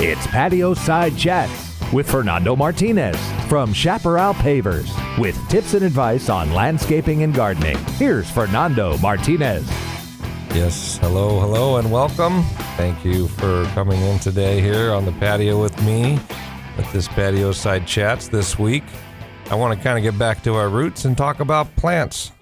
It's Patio Side Chats with Fernando Martinez from Chaparral Pavers with tips and advice on landscaping and gardening. Here's Fernando Martinez. Yes, hello, and welcome. Thank you for coming in today here on the patio with me with this Patio Side Chats this week. I want to kind of get back to our roots and talk about plants.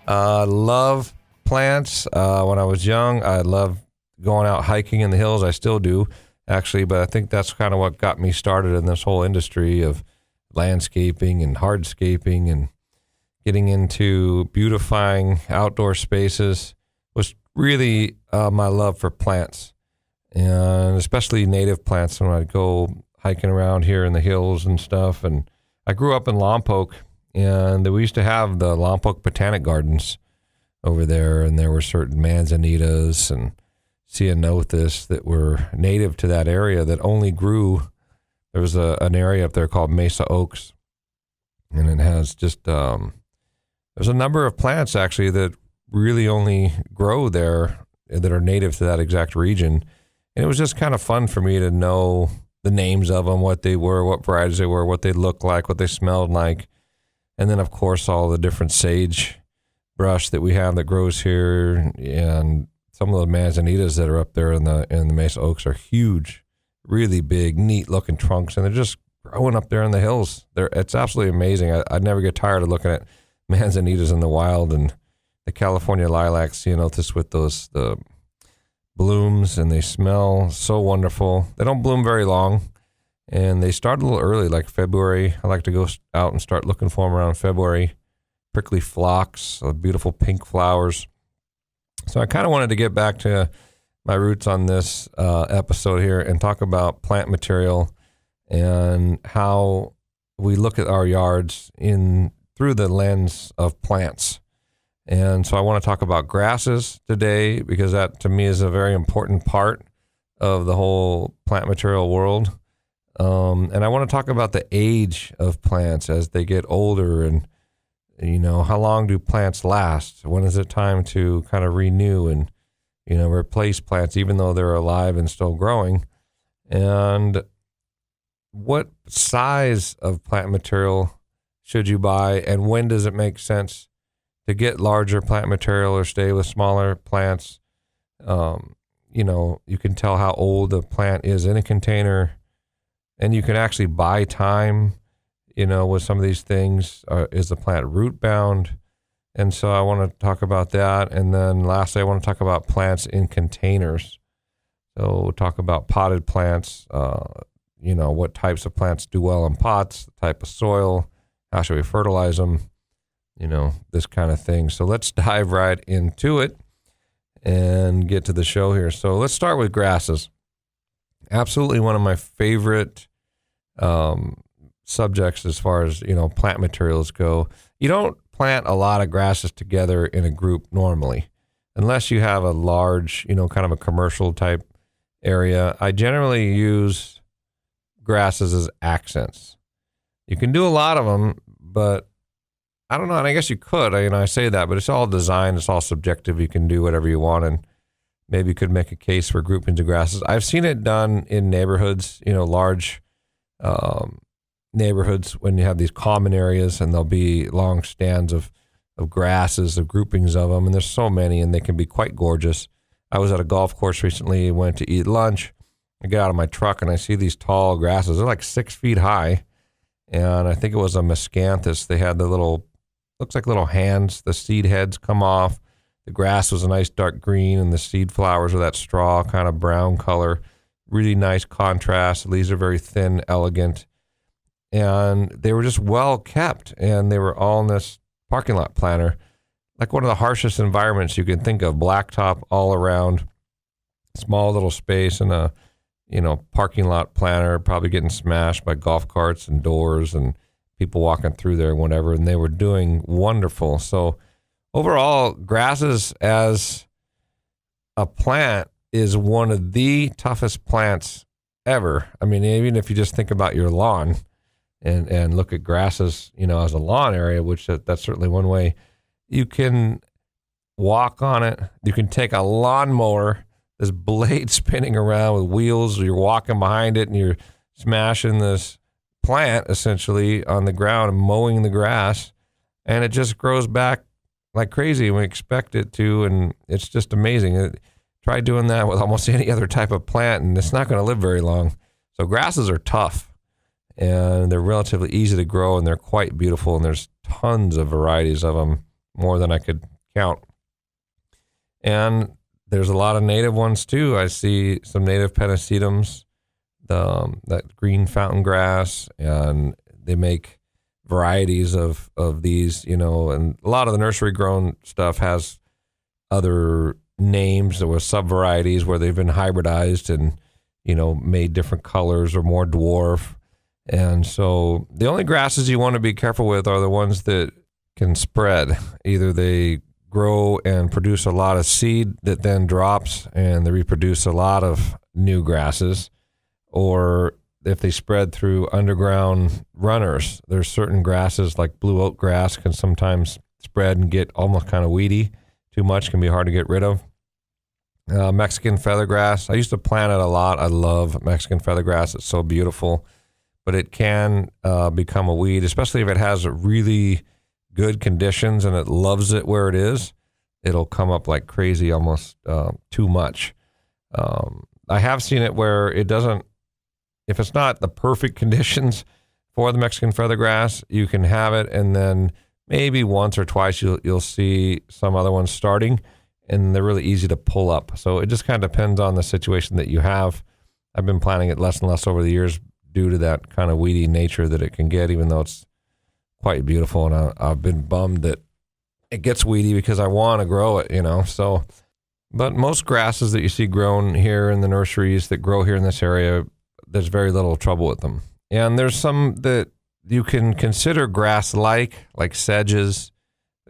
Love plants. When I was young, I loved going out hiking in the hills. I still do, actually, but I think that's kind of what got me started in this whole industry of landscaping and hardscaping and getting into beautifying outdoor spaces was really my love for plants, and especially native plants when I'd go hiking around here in the hills and stuff. And I grew up in Lompoc, and we used to have the Lompoc Botanic Gardens over there, and there were certain manzanitas and ceanothus that were native to that area that only grew. There was an area up there called Mesa Oaks, and it has just there's a number of plants actually that really only grow there that are native to that exact region. And it was just kind of fun for me to know the names of them, what they were, what varieties they were, what they looked like, what they smelled like. And then, of course, all the different sage brush that we have that grows here, and some of the manzanitas that are up there in the Mesa Oaks are huge, really big, neat looking trunks, and they're just growing up there in the hills. It's absolutely amazing. I'd never get tired of looking at manzanitas in the wild, and the California lilac ceanothus with the blooms, and they smell so wonderful. They don't bloom very long, and they start a little early, like February. I like to go out and start looking for them around February. Prickly phlox, beautiful pink flowers. So I kind of wanted to get back to my roots on this episode here and talk about plant material and how we look at our yards through the lens of plants. And so I want to talk about grasses today, because that to me is a very important part of the whole plant material world. And I want to talk about the age of plants as they get older, and how long do plants last? When is it time to kind of renew and, replace plants even though they're alive and still growing? And what size of plant material should you buy, and when does it make sense to get larger plant material or stay with smaller plants? You can tell how old the plant is in a container, and you can actually buy time with some of these things. Is the plant root bound? And so I want to talk about that. And then lastly, I want to talk about plants in containers. So we'll talk about potted plants, what types of plants do well in pots, the type of soil, how should we fertilize them, this kind of thing. So let's dive right into it and get to the show here. So let's start with grasses. Absolutely one of my favorite subjects as far as plant materials go. You don't plant a lot of grasses together in a group normally, unless you have a large kind of a commercial type area. I generally use grasses as accents. You can do a lot of them, but I don't know, and I guess you could. I say that, but it's all design, it's all subjective. You can do whatever you want, and maybe you could make a case for groupings of grasses. I've seen it done in neighborhoods, large neighborhoods, when you have these common areas, and there'll be long stands of grasses, of groupings of them, and there's so many, and they can be quite gorgeous. I was at a golf course recently, went to eat lunch. I get out of my truck, and I see these tall grasses. They're like 6 feet high, and I think it was a miscanthus. They had the looks like little hands. The seed heads come off. The grass was a nice dark green, and the seed flowers are that straw kind of brown color. Really nice contrast. The leaves are very thin, elegant. And they were just well kept, and they were all in this parking lot planter, like one of the harshest environments you can think of. Blacktop all around, small little space, and a parking lot planter, probably getting smashed by golf carts and doors and people walking through there and whatever, and they were doing wonderful. So overall, grasses as a plant is one of the toughest plants ever. I mean, even if you just think about your lawn and look at grasses, as a lawn area, which that's certainly one way. You can walk on it. You can take a lawnmower this blade spinning around with wheels. You're walking behind it and you're smashing this plant essentially on the ground and mowing the grass, and it just grows back like crazy, and we expect it to, and it's just amazing. Try doing that with almost any other type of plant, and it's not going to live very long. So grasses are tough, and they're relatively easy to grow, and they're quite beautiful, and there's tons of varieties of them, more than I could count. And there's a lot of native ones too. I see some native pennisedums, that green fountain grass, and they make varieties of these, and a lot of the nursery grown stuff has other names or sub-varieties where they've been hybridized and, made different colors or more dwarf. And so the only grasses you want to be careful with are the ones that can spread. Either they grow and produce a lot of seed that then drops and they reproduce a lot of new grasses, or if they spread through underground runners. There's certain grasses like blue oat grass can sometimes spread and get almost kind of weedy. Too much can be hard to get rid of. Mexican feathergrass. I used to plant it a lot. I love Mexican feathergrass. It's so beautiful, but it can become a weed, especially if it has really good conditions and it loves it where it is. It'll come up like crazy, almost too much. I have seen it where it doesn't, if it's not the perfect conditions for the Mexican feathergrass, you can have it, and then maybe once or twice you'll see some other ones starting, and they're really easy to pull up. So it just kind of depends on the situation that you have. I've been planting it less and less over the years due to that kind of weedy nature that it can get, even though it's quite beautiful. And I've been bummed that it gets weedy because I want to grow it, So, but most grasses that you see grown here in the nurseries that grow here in this area, there's very little trouble with them. And there's some that you can consider grass-like sedges.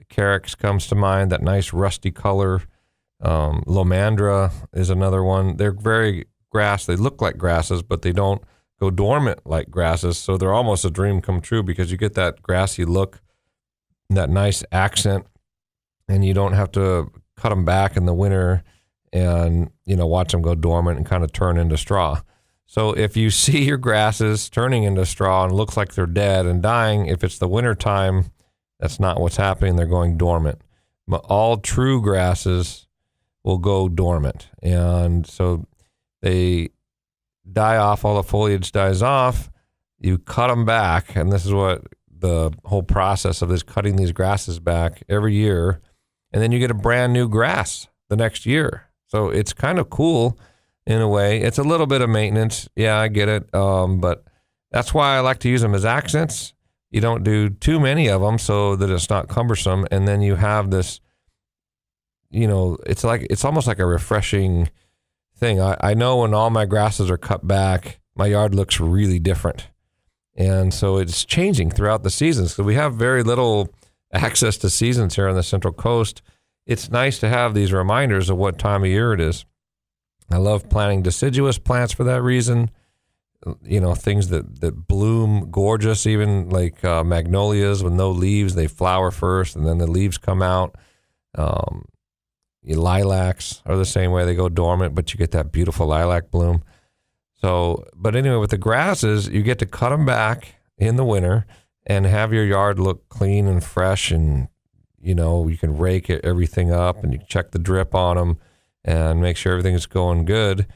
Carex comes to mind, that nice rusty color. Lomandra is another one. They're very grass. They look like grasses, but they don't go dormant like grasses. So they're almost a dream come true because you get that grassy look, that nice accent, and you don't have to cut them back in the winter and, watch them go dormant and kind of turn into straw. So if you see your grasses turning into straw and it looks like they're dead and dying, if it's the winter time, that's not what's happening. They're going dormant. But all true grasses will go dormant. And so they die off, all the foliage dies off. You cut them back, and this is what the whole process of this, cutting these grasses back every year, and then you get a brand new grass the next year. So it's kind of cool in a way. It's a little bit of maintenance. Yeah, I get it. But that's why I like to use them as accents. You don't do too many of them so that it's not cumbersome. And then you have this, it's almost like a refreshing thing. I know when all my grasses are cut back, my yard looks really different. And so it's changing throughout the seasons. So we have very little access to seasons here on the Central Coast. It's nice to have these reminders of what time of year it is. I love planting deciduous plants for that reason. Things that bloom gorgeous, even like magnolias with no leaves. They flower first and then the leaves come out. Lilacs are the same way. They go dormant, but you get that beautiful lilac bloom. So, but anyway, with the grasses, you get to cut them back in the winter and have your yard look clean and fresh, and you can rake everything up and you check the drip on them and make sure everything's going good.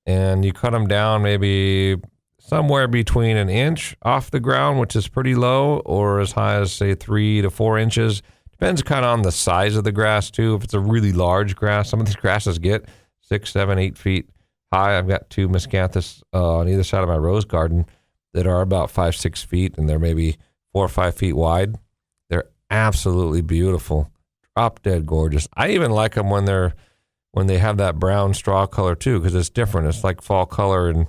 And you cut them down maybe somewhere between an inch off the ground, which is pretty low, or as high as, say, 3 to 4 inches. Depends kind of on the size of the grass, too. If it's a really large grass, some of these grasses get 6, 7, 8 feet high. I've got 2 miscanthus on either side of my rose garden that are about 5, 6 feet, and they're maybe 4 or 5 feet wide. They're absolutely beautiful, drop dead gorgeous. I even like them when they have that brown straw color too, because it's different. It's like fall color and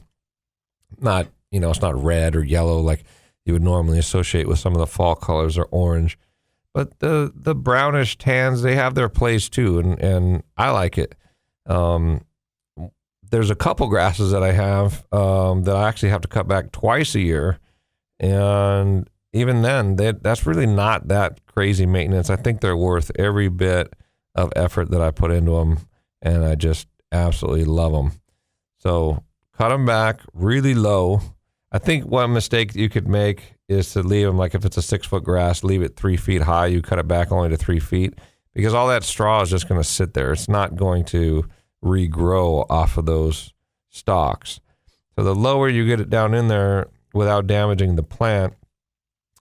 not, it's not red or yellow like you would normally associate with some of the fall colors, or orange. But the brownish tans, they have their place too, and I like it. There's a couple grasses that I have that I actually have to cut back twice a year, and even then, that's really not that crazy maintenance. I think they're worth every bit of effort that I put into them, and I just absolutely love them. So cut them back really low. I think one mistake you could make is to leave them, like if it's a 6-foot grass, leave it 3 feet high. You cut it back only to 3 feet because all that straw is just going to sit there. It's not going to regrow off of those stalks. So the lower you get it down in there without damaging the plant,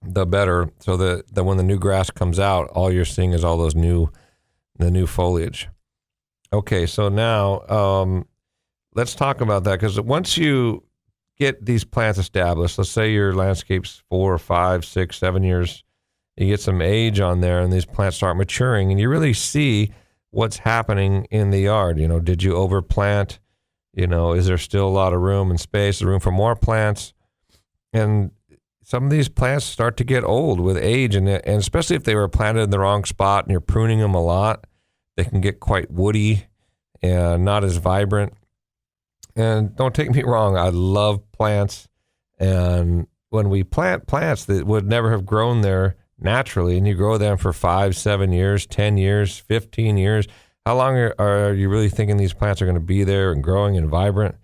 the better. So that when the new grass comes out, all you're seeing is all those the new foliage. Okay, so now let's talk about that, because once you get these plants established, let's say your landscape's 4, 5, 6, 7 years, you get some age on there and these plants start maturing and you really see what's happening in the yard. Did you overplant? Is there still a lot of room and space, room for more plants? And some of these plants start to get old with age, and especially if they were planted in the wrong spot and you're pruning them a lot, they can get quite woody and not as vibrant. And don't take me wrong, I love plants. And when we plant plants that would never have grown there naturally, and you grow them for 5, 7 years, 10 years, 15 years, how long are you really thinking these plants are going to be there and growing and vibrant?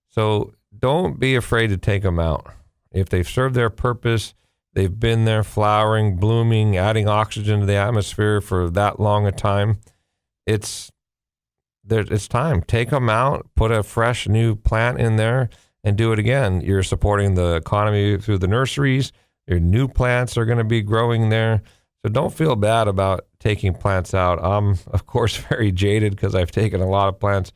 So don't be afraid to take them out. If they've served their purpose, they've been there flowering, blooming, adding oxygen to the atmosphere for that long a time, it's time. Take them out, put a fresh new plant in there, and do it again. You're supporting the economy through the nurseries. Your new plants are going to be growing there. So don't feel bad about taking plants out. I'm, of course, very jaded because I've taken a lot of plants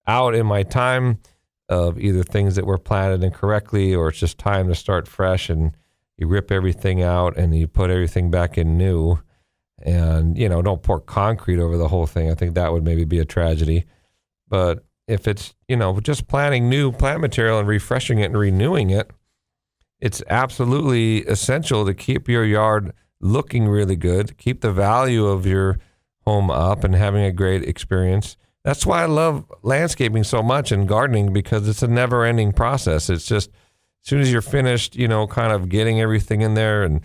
out in my time of either things that were planted incorrectly, or it's just time to start fresh, and you rip everything out and you put everything back in new. And, don't pour concrete over the whole thing. I think that would maybe be a tragedy. But if it's, just planting new plant material and refreshing it and renewing it, it's absolutely essential to keep your yard looking really good, keep the value of your home up and having a great experience. That's why I love landscaping so much and gardening, because it's a never-ending process. It's just as soon as you're finished, kind of getting everything in there and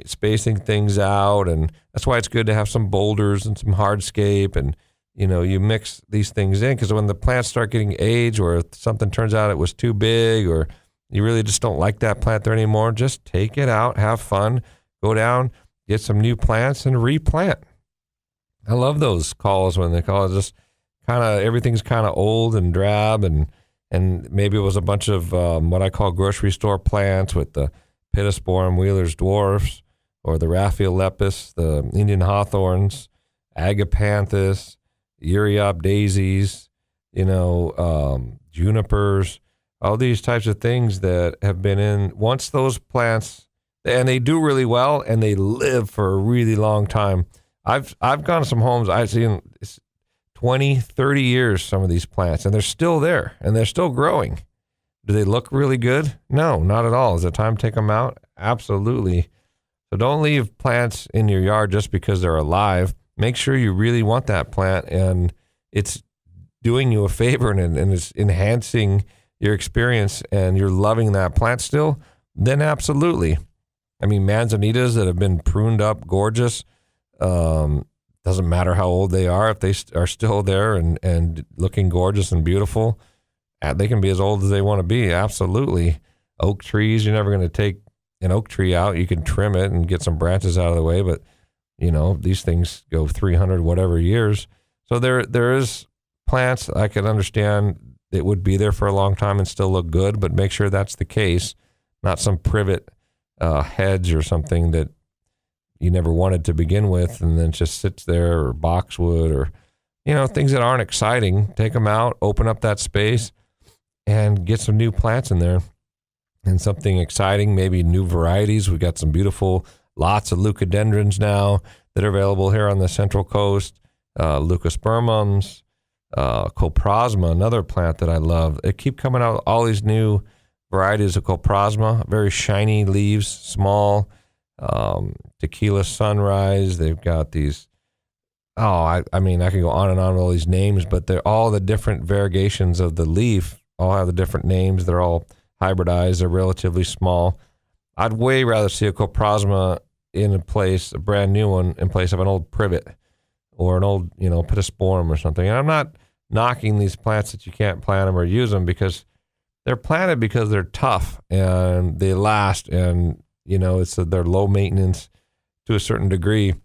spacing things out. And that's why it's good to have some boulders and some hardscape, and you mix these things in, because when the plants start getting age, or if something turns out it was too big, or you really just don't like that plant there anymore, just take it out, have fun, go down, get some new plants and replant. I love those calls when they call it just kind of everything's kind of old and drab, and maybe it was a bunch of what I call grocery store plants with the Pittosporum, Wheeler's dwarfs, or the Raphiolepis, the Indian hawthorns, agapanthus, Euryop daisies, junipers, all these types of things that have been in. Once those plants, and they do really well, and they live for a really long time. I've gone to some homes, I've seen 20, 30 years, some of these plants, and they're still there, and they're still growing. Do they look really good? No, not at all. Is it time to take them out? Absolutely. So don't leave plants in your yard just because they're alive. Make sure you really want that plant and it's doing you a favor and it's enhancing your experience and you're loving that plant still, then absolutely. I mean, manzanitas that have been pruned up gorgeous, doesn't matter how old they are, if they are still there and looking gorgeous and beautiful, they can be as old as they want to be. Absolutely. Oak trees, you're never going to take an oak tree out. You can trim it and get some branches out of the way, but these things go 300 whatever years. So there is plants I can understand that would be there for a long time and still look good, but make sure that's the case, not some privet hedge or something that you never wanted to begin with and then just sits there, or boxwood, or things that aren't exciting. Take them out, open up that space, and get some new plants in there and something exciting, maybe new varieties. We got some beautiful, lots of leucadendrons now that are available here on the Central Coast, leucospermums, coprosma, another plant that I love. They keep coming out, all these new varieties of coprosma, very shiny leaves, small, tequila sunrise. They've got these, I mean, I can go on and on with all these names, but they're all the different variegations of the leaf, all have the different names. They're all hybridized. They're relatively small. I'd way rather see a coprosma in a brand new one, in place of an old privet or an old, pittosporum or something. And I'm not knocking these plants that you can't plant them or use them, because they're planted because they're tough and they last, and they're low maintenance to a certain degree,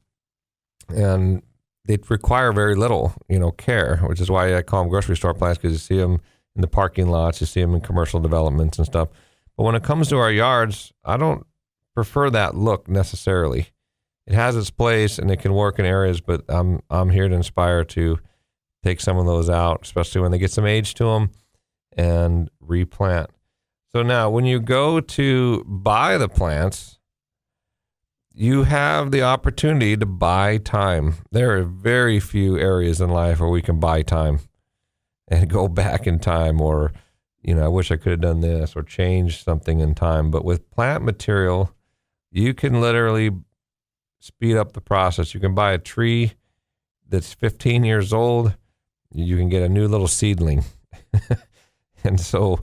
and they require very little care, which is why I call them grocery store plants, because you see them in the parking lots, you see them in commercial developments and stuff. But when it comes to our yards, I don't prefer that look necessarily. It has its place and it can work in areas, but I'm here to inspire to take some of those out, especially when they get some age to them, and replant. So now when you go to buy the plants, you have the opportunity to buy time. There are very few areas in life where we can buy time and go back in time, or, I wish I could have done this, or change something in time. But with plant material, you can literally speed up the process. You can buy a tree that's 15 years old. You can get a new little seedling. And so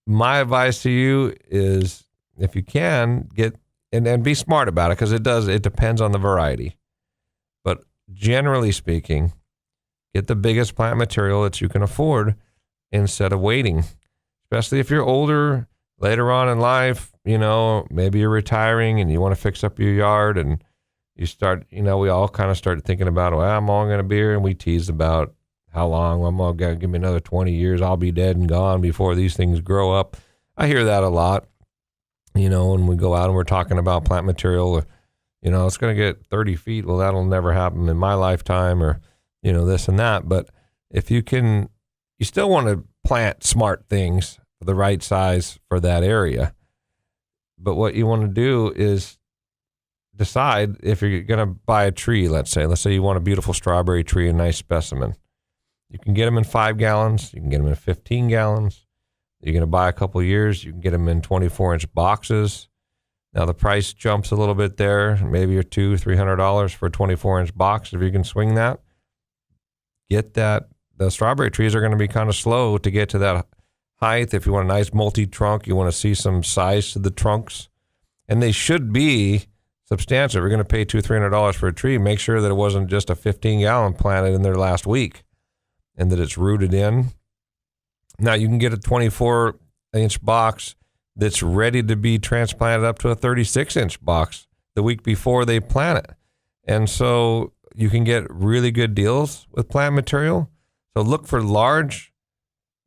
my advice to you is, if you can, get, and be smart about it, because it depends on the variety. But generally speaking, get the biggest plant material that you can afford instead of waiting, especially if you're older, later on in life. Maybe you're retiring and you want to fix up your yard, and you start, we all kind of start thinking about, well, I'm all going to be here, and we tease about how long. I'm all going to give me another 20 years. I'll be dead and gone before these things grow up. I hear that a lot, when we go out and we're talking about plant material, it's going to get 30 feet. Well, that'll never happen in my lifetime, or, this and that. But if you still want to plant smart things for the right size for that area. But what you want to do is decide if you're going to buy a tree. Let's say you want a beautiful strawberry tree, a nice specimen. You can get them in 5 gallons. You can get them in 15 gallons. You're going to buy a couple of years. You can get them in 24-inch boxes. Now the price jumps a little bit there. Maybe you're $200-$300 for a 24-inch box. If you can swing that, get that. The strawberry trees are going to be kind of slow to get to that height. If you want a nice multi-trunk, you want to see some size to the trunks, and they should be substantial. If you're going to pay $200-$300 for a tree, make sure that it wasn't just a 15-gallon planted in there last week, and that it's rooted in. Now you can get a 24-inch box that's ready to be transplanted up to a 36-inch box the week before they plant it. And so you can get really good deals with plant material. So look for large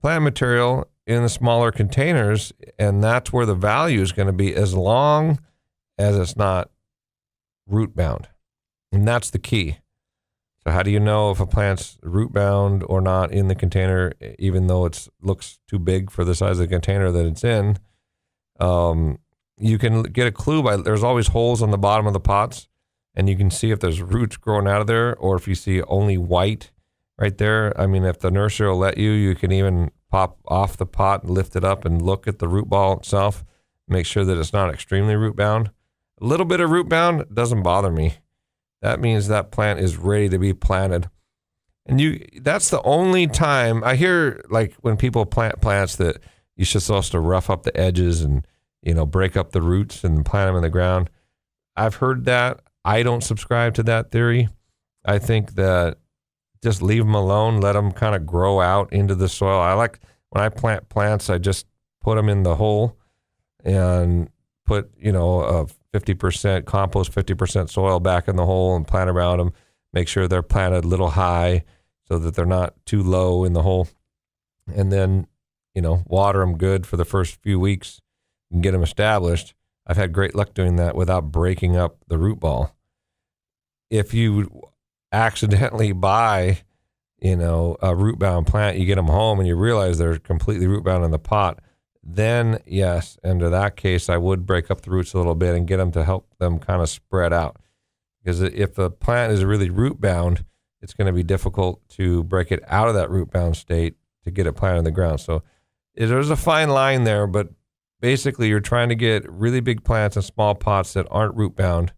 plant material in the smaller containers, and that's where the value is going to be, as long as it's not root bound. And that's the key. So how do you know if a plant's root bound or not in the container, even though it looks too big for the size of the container that it's in? You can get a clue by, there's always holes on the bottom of the pots, and you can see if there's roots growing out of there, or if you see only white right there. I mean, if the nursery will let you, you can even pop off the pot and lift it up and look at the root ball itself. Make sure that it's not extremely root bound. A little bit of root bound doesn't bother me. That means that plant is ready to be planted. And that's the only time I hear, like, when people plant plants, that you're supposed to rough up the edges and, break up the roots and plant them in the ground. I've heard that. I don't subscribe to that theory. I think that just leave them alone, let them kind of grow out into the soil. I like, when I plant plants, I just put them in the hole and put, a 50% compost, 50% soil back in the hole, and plant around them. Make sure they're planted a little high so that they're not too low in the hole. And then, water them good for the first few weeks and get them established. I've had great luck doing that without breaking up the root ball. If you accidentally buy, a root bound plant, you get them home and you realize they're completely root bound in the pot, then yes, under that case, I would break up the roots a little bit and get them to help them kind of spread out. Because if the plant is really root bound, it's going to be difficult to break it out of that root bound state to get it planted in the ground. So there's a fine line there, but basically you're trying to get really big plants in small pots that aren't root bound,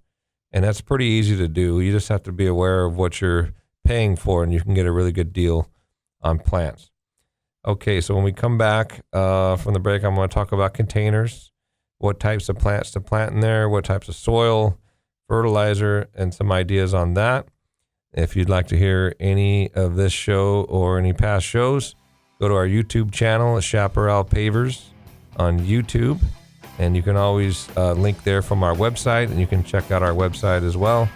and that's pretty easy to do. You just have to be aware of what you're paying for, and you can get a really good deal on plants. Okay, so when we come back from the break, I'm going to talk about containers, what types of plants to plant in there, what types of soil, fertilizer, and some ideas on that. If you'd like to hear any of this show or any past shows, go to our YouTube channel, Chaparral Pavers on YouTube. And you can always link there from our website, and you can check out our website as well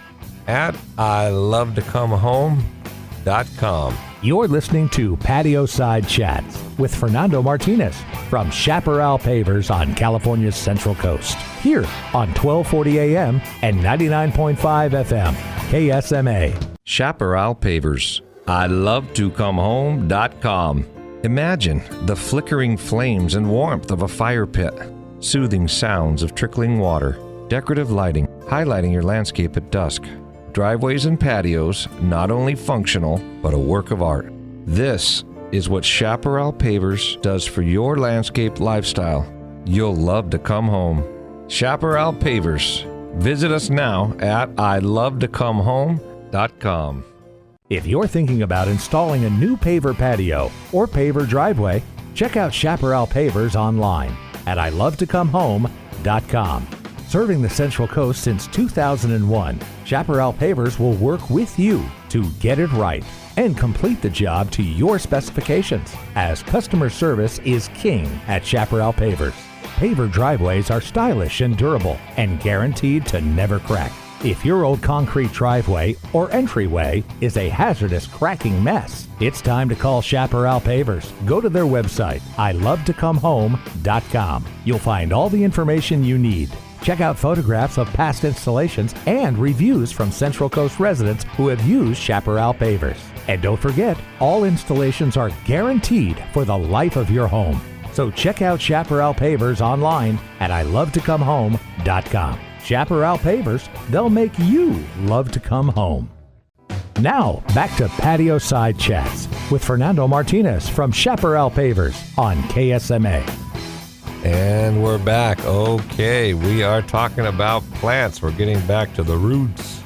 at iloveToComeHome.com. You're listening to Patio Side Chats with Fernando Martinez from Chaparral Pavers on California's Central Coast. Here on 1240 AM and 99.5 FM, KSMA. Chaparral Pavers, iloveToComeHome.com. Imagine the flickering flames and warmth of a fire pit, soothing sounds of trickling water, decorative lighting, highlighting your landscape at dusk. Driveways and patios, not only functional, but a work of art. This is what Chaparral Pavers does for your landscape lifestyle. You'll love to come home. Chaparral Pavers. Visit us now at ilovetocomehome.com. If you're thinking about installing a new paver patio or paver driveway, check out Chaparral Pavers online at ilovetocomehome.com. Serving the Central Coast since 2001, Chaparral Pavers will work with you to get it right and complete the job to your specifications, as customer service is king at Chaparral Pavers. Paver driveways are stylish and durable and guaranteed to never crack. If your old concrete driveway or entryway is a hazardous cracking mess, it's time to call Chaparral Pavers. Go to their website, ilovetocomehome.com. You'll find all the information you need. Check out photographs of past installations and reviews from Central Coast residents who have used Chaparral Pavers. And don't forget, all installations are guaranteed for the life of your home. So check out Chaparral Pavers online at ilovetocomehome.com. Chaparral Pavers, they'll make you love to come home. Now, back to Patio Side Chats with Fernando Martinez from Chaparral Pavers on KSMA. And we're back. Okay, we are talking about plants. We're getting back to the roots.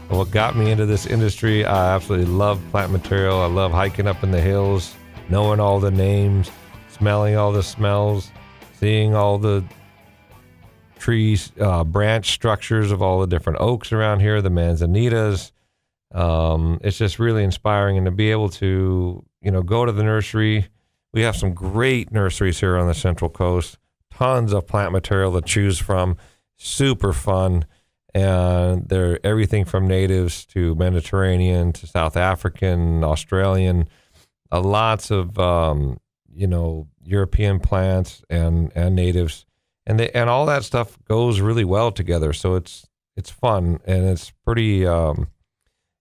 What got me into this industry, I absolutely love plant material. I love hiking up in the hills, knowing all the names, smelling all the smells, seeing all the trees, branch structures of all the different oaks around here, the manzanitas. It's just really inspiring. And to be able to, go to the nursery. We have some great nurseries here on the Central Coast, tons of plant material to choose from, super fun. And they're everything from natives to Mediterranean to South African, Australian, lots of, European plants and natives. And all that stuff goes really well together. So it's fun, and it's pretty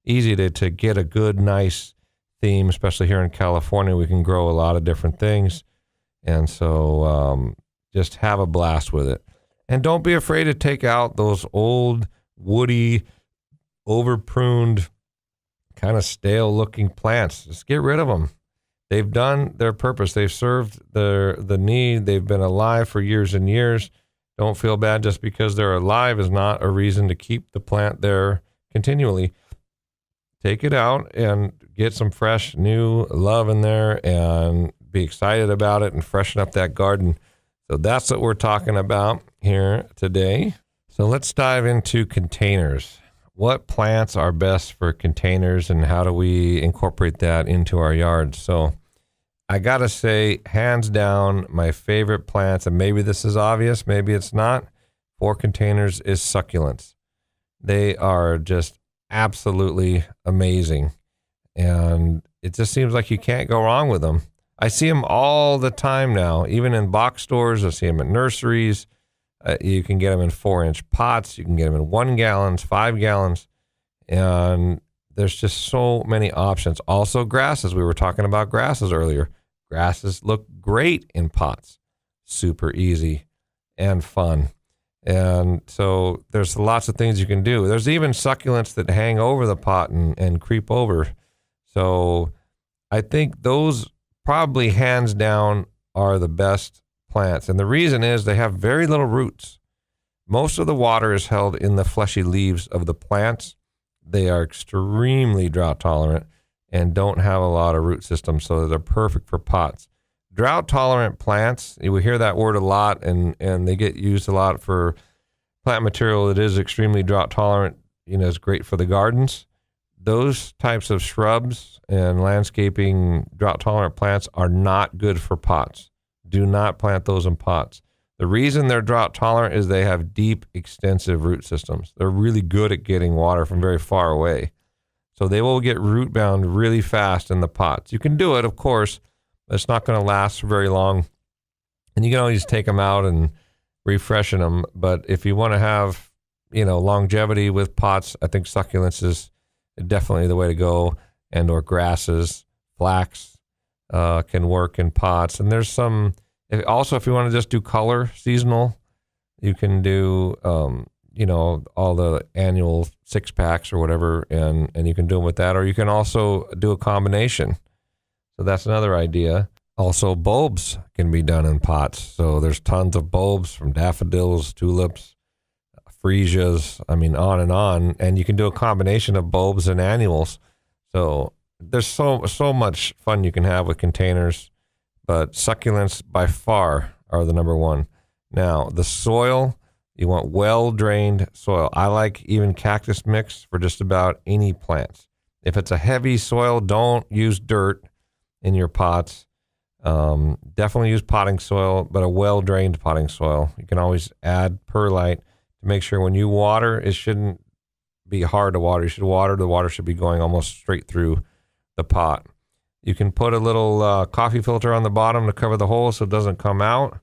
easy to get a good, nice theme, especially here in California. We can grow a lot of different things. And so just have a blast with it. And don't be afraid to take out those old, woody, over-pruned, kind of stale-looking plants. Just get rid of them. They've done their purpose. They've served the need. They've been alive for years and years. Don't feel bad just because they're alive is not a reason to keep the plant there continually. Take it out and get some fresh, new love in there and be excited about it and freshen up that garden. So that's what we're talking about here today. So let's dive into containers. What plants are best for containers, and how do we incorporate that into our yards? So I got to say, hands down, my favorite plants, and maybe this is obvious, maybe it's not, for containers is succulents. They are just absolutely amazing. And it just seems like you can't go wrong with them. I see them all the time now, even in box stores. I see them at nurseries. You can get them in 4-inch pots. You can get them in 1 gallons, 5 gallons. And there's just so many options. Also grasses. We were talking about grasses earlier. Grasses look great in pots. Super easy and fun. And so there's lots of things you can do. There's even succulents that hang over the pot and creep over. So I think those probably hands down are the best plants. And the reason is they have very little roots. Most of the water is held in the fleshy leaves of the plants. They are extremely drought tolerant and don't have a lot of root systems, so they're perfect for pots. Drought tolerant plants, you will hear that word a lot, and they get used a lot for plant material that is extremely drought tolerant. Is great for the gardens. those types of shrubs and landscaping drought-tolerant plants are not good for pots. Do not plant those in pots. The reason they're drought-tolerant is they have deep, extensive root systems. They're really good at getting water from very far away. So they will get root-bound really fast in the pots. You can do it, of course, but it's not going to last very long. And you can always take them out and refreshen them. But if you want to have, longevity with pots, I think succulents is definitely the way to go, and or grasses. Flax can work in pots. And there's some, also if you want to just do color, seasonal, you can do, all the annual 6-packs or whatever, and you can do them with that. Or you can also do a combination. So that's another idea. Also, bulbs can be done in pots. So there's tons of bulbs from daffodils, tulips, freesias, on and on. And you can do a combination of bulbs and annuals. So there's so much fun you can have with containers. But succulents by far are the number one. Now, the soil, you want well-drained soil. I like even cactus mix for just about any plants. If it's a heavy soil, don't use dirt in your pots. Definitely use potting soil, but a well-drained potting soil. You can always add perlite to make sure when you water, it shouldn't be hard to water. You should water, the water should be going almost straight through the pot. You can put a little coffee filter on the bottom to cover the hole so it doesn't come out.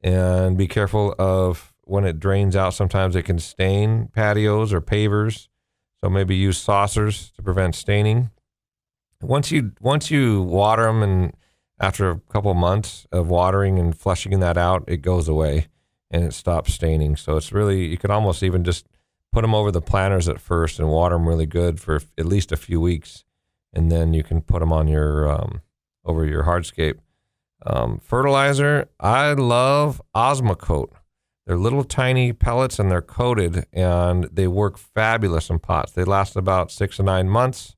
And be careful of when it drains out. Sometimes it can stain patios or pavers. So maybe use saucers to prevent staining. Once you water them, and after a couple of months of watering and flushing that out, it goes away and it stops staining. So it's really, you could almost even just put them over the planters at first and water them really good for at least a few weeks. And then you can put them on your, over your hardscape. Fertilizer, I love Osmocote. They're little tiny pellets and they're coated, and they work fabulous in pots. They last about 6 to 9 months.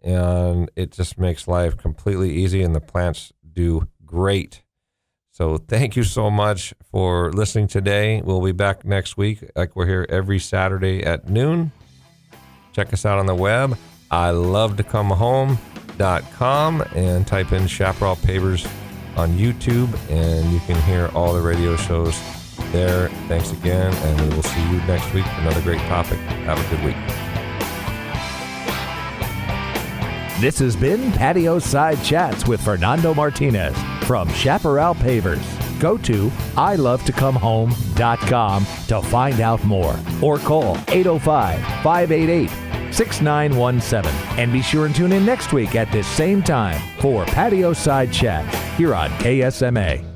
And it just makes life completely easy, and the plants do great. So thank you so much for listening today. We'll be back next week, like we're here every Saturday at noon. Check us out on the web, ilovetocomehome.com, and type in Chaparral Pavers on YouTube, and you can hear all the radio shows there. Thanks again, and we will see you next week for another great topic. Have a good week. This has been Patio Side Chats with Fernando Martinez from Chaparral Pavers. Go to ilovetocomehome.com to find out more, or call 805-588-6917. And be sure and tune in next week at this same time for Patio Side Chats here on KSMA.